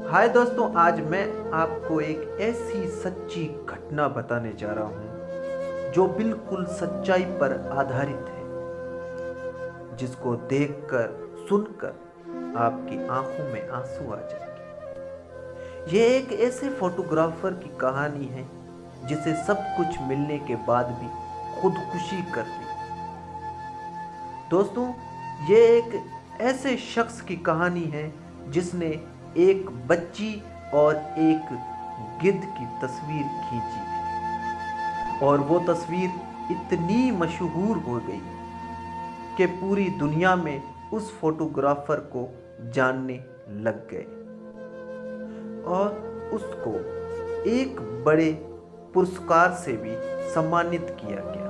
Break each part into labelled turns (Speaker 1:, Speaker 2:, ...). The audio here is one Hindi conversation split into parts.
Speaker 1: हाय दोस्तों, आज मैं आपको एक ऐसी सच्ची घटना बताने जा रहा हूँ जो बिल्कुल सच्चाई पर आधारित है, जिसको देखकर सुनकर आपकी आंखों में आंसू आ जाएंगे। ये एक ऐसे फोटोग्राफर की कहानी है जिसे सब कुछ मिलने के बाद भी खुदकुशी कर ली। दोस्तों, ये एक ऐसे शख्स की कहानी है जिसने एक बच्ची और एक गिद्ध की तस्वीर खींची थी, और वो तस्वीर इतनी मशहूर हो गई कि पूरी दुनिया में उस फोटोग्राफर को जानने लग गए और उसको एक बड़े पुरस्कार से भी सम्मानित किया गया।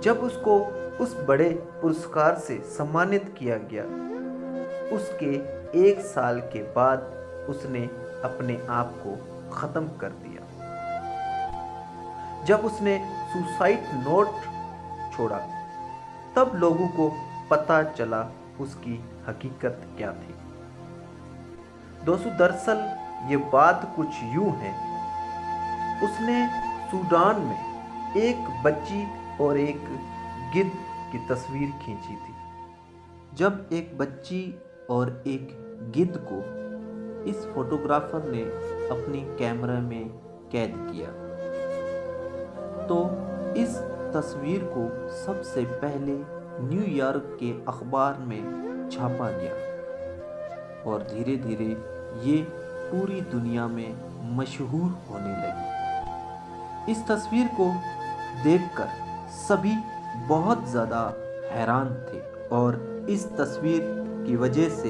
Speaker 1: जब उसको उस बड़े पुरस्कार से सम्मानित किया गया, उसके 1 साल के बाद उसने अपने आप को खत्म कर दिया। जब उसने सुसाइड नोट छोड़ा, तब लोगों को पता चला उसकी हकीकत क्या थी। दोस्तों, दरअसल ये बात कुछ यूं है। उसने सूडान में एक बच्ची और एक गिद्ध की तस्वीर खींची थी। जब एक बच्ची और एक गिद्ध को इस फोटोग्राफर ने अपनी कैमरा में कैद किया, तो इस तस्वीर को सबसे पहले न्यूयॉर्क के अखबार में छापा गया और धीरे धीरे ये पूरी दुनिया में मशहूर होने लगी। इस तस्वीर को देखकर सभी बहुत ज़्यादा हैरान थे और इस तस्वीर की वजह से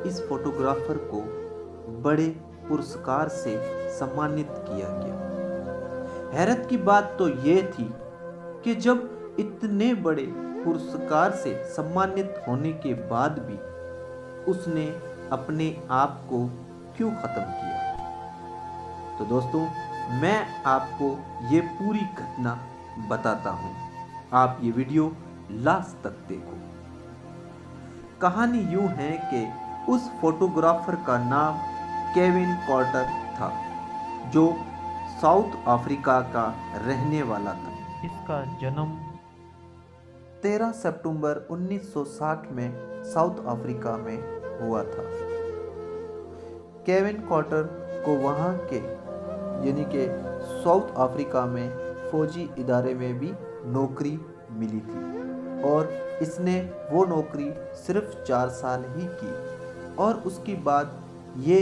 Speaker 1: इस फोटोग्राफर को बड़े पुरस्कार से सम्मानित किया गया। हैरत की बात तो ये थी कि जब इतने बड़े पुरस्कार से सम्मानित होने के बाद भी उसने अपने आप को क्यों ख़त्म किया। तो दोस्तों, मैं आपको ये पूरी घटना बताता हूँ। आप ये वीडियो लास्ट तक देखो। कहानी यूं है कि उस फोटोग्राफर का नाम केविन कॉर्टर था, जो साउथ अफ्रीका का रहने वाला था। इसका जन्म 13 सितंबर 1960 में साउथ अफ्रीका में हुआ था। केविन कॉर्टर को वहाँ के यानी कि साउथ अफ्रीका में फौजी इदारे में भी नौकरी मिली थी और इसने वो नौकरी सिर्फ 4 साल ही की और उसके बाद ये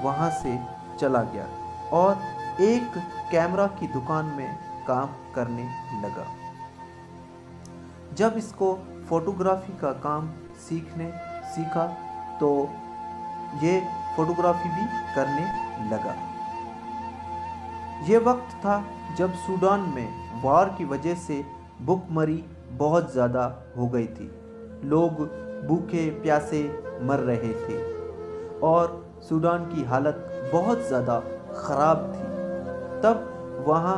Speaker 1: वहाँ से चला गया और एक कैमरा की दुकान में काम करने लगा। जब इसको फोटोग्राफी का काम सीखा तो ये फोटोग्राफी भी करने लगा। ये वक्त था जब सूडान में वार की वजह से भूखमरी बहुत ज़्यादा हो गई थी। लोग भूखे प्यासे मर रहे थे और सूडान की हालत बहुत ज़्यादा ख़राब थी। तब वहाँ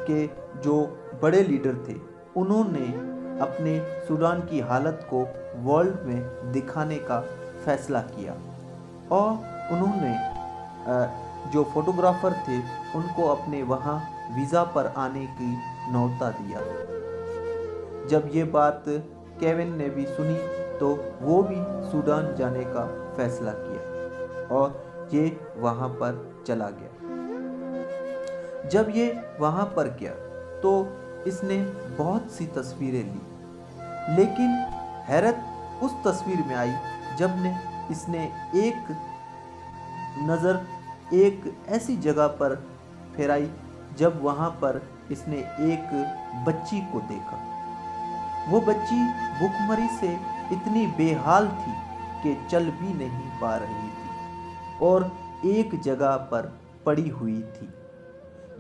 Speaker 1: के जो बड़े लीडर थे, उन्होंने अपने सूडान की हालत को वर्ल्ड में दिखाने का फैसला किया और उन्होंने जो फोटोग्राफर थे उनको अपने वहाँ वीज़ा पर आने की न्योता दिया। जब ये बात केविन ने भी सुनी तो वो भी सूडान जाने का फैसला किया और ये वहाँ पर चला गया। जब ये वहाँ पर गया तो इसने बहुत सी तस्वीरें ली, लेकिन हैरत उस तस्वीर में आई जब इसने एक नज़र एक ऐसी जगह पर फेराई जब वहाँ पर इसने एक बच्ची को देखा। वो बच्ची भूखमरी से इतनी बेहाल थी कि चल भी नहीं पा रही थी और एक जगह पर पड़ी हुई थी,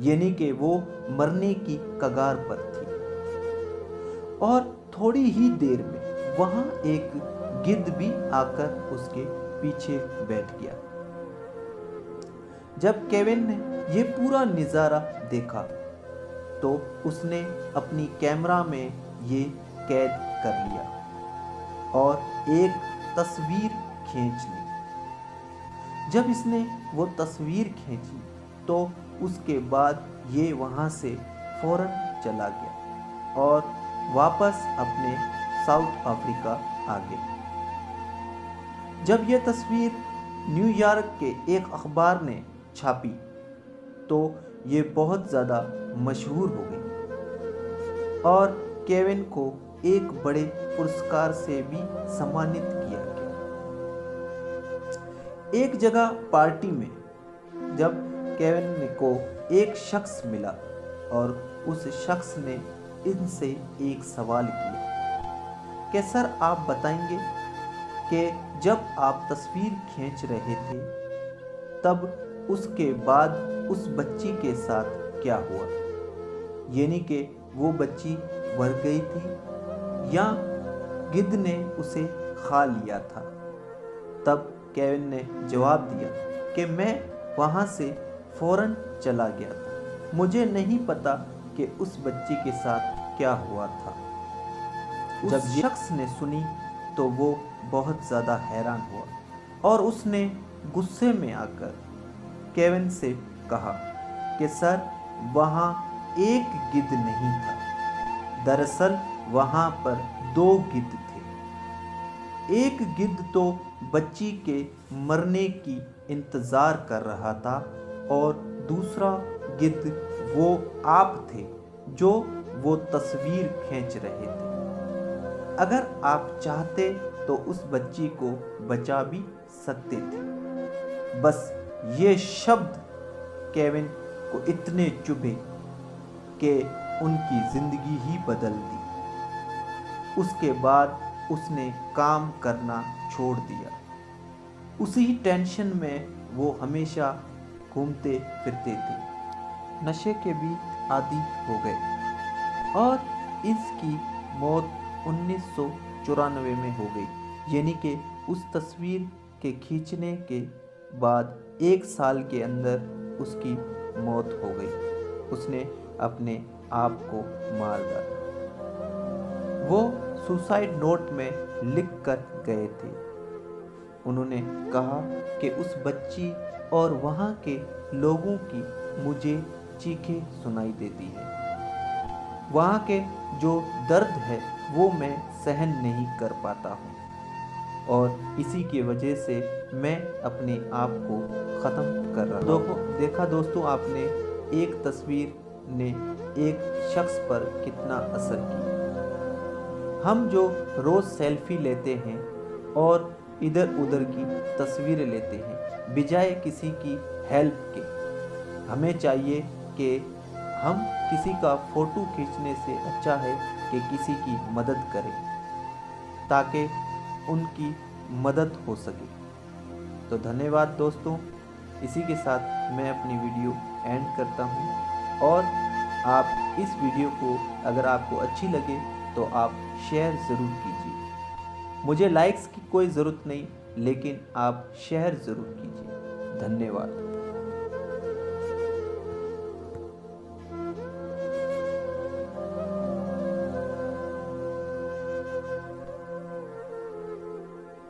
Speaker 1: यानी कि वो मरने की कगार पर थी। और थोड़ी ही देर में वहाँ एक गिद्ध भी आकर उसके पीछे बैठ गया। जब केविन ने ये पूरा नज़ारा देखा तो उसने अपनी कैमरा में ये कैद कर लिया और एक तस्वीर खींच ली। जब इसने वो तस्वीर खींची तो उसके बाद ये वहाँ से फौरन चला गया और वापस अपने साउथ अफ्रीका आ गया। जब यह तस्वीर न्यूयॉर्क के एक अखबार ने छापी तो ये बहुत ज़्यादा मशहूर हो गई और केविन को एक बड़े पुरस्कार से भी सम्मानित किया गया। एक जगह पार्टी में जब केविन को एक शख्स मिला और उस शख्स ने इनसे एक सवाल किया कि सर आप बताएंगे कि जब आप तस्वीर खींच रहे थे तब उसके बाद उस बच्ची के साथ क्या हुआ, यानी कि वो बच्ची मर गई थी या गिद्ध ने उसे खा लिया था। तब केविन ने जवाब दिया कि मैं वहाँ से फौरन चला गया था, मुझे नहीं पता कि उस बच्ची के साथ क्या हुआ था। जब शख्स ने सुनी तो वो बहुत ज़्यादा हैरान हुआ और उसने गुस्से में आकर केविन से कहा कि सर वहाँ एक गिद्ध नहीं था, दरअसल वहाँ पर 2 गिद्ध थे। एक गिद्ध तो बच्ची के मरने की इंतज़ार कर रहा था और दूसरा गिद्ध वो आप थे जो वो तस्वीर खींच रहे थे। अगर आप चाहते तो उस बच्ची को बचा भी सकते थे। बस ये शब्द केविन को इतने चुभे कि उनकी ज़िंदगी ही बदल दी। उसके बाद उसने काम करना छोड़ दिया। उसी टेंशन में वो हमेशा घूमते फिरते थे, नशे के भी आदी हो गए और इसकी मौत 1994 में हो गई, यानी कि उस तस्वीर के खींचने के बाद 1 साल के अंदर उसकी मौत हो गई। उसने अपने आप को मार डाला। वो सुसाइड नोट में लिख कर गए थे। उन्होंने कहा कि उस बच्ची और वहाँ के लोगों की मुझे चीखें सुनाई देती है, वहाँ के जो दर्द है वो मैं सहन नहीं कर पाता हूँ और इसी की वजह से मैं अपने आप को ख़त्म कर रहा हूँ। देखा दोस्तों आपने, एक तस्वीर ने एक शख्स पर कितना असर किया। हम जो रोज़ सेल्फी लेते हैं और इधर उधर की तस्वीरें लेते हैं बजाय किसी की हेल्प के, हमें चाहिए कि हम किसी का फ़ोटो खींचने से अच्छा है कि किसी की मदद करें ताकि उनकी मदद हो सके। तो धन्यवाद दोस्तों, इसी के साथ मैं अपनी वीडियो एंड करता हूँ और आप इस वीडियो को अगर आपको अच्छी लगे तो आप शेयर ज़रूर कीजिए। मुझे लाइक्स की कोई ज़रूरत नहीं, लेकिन आप शेयर ज़रूर कीजिए। धन्यवाद।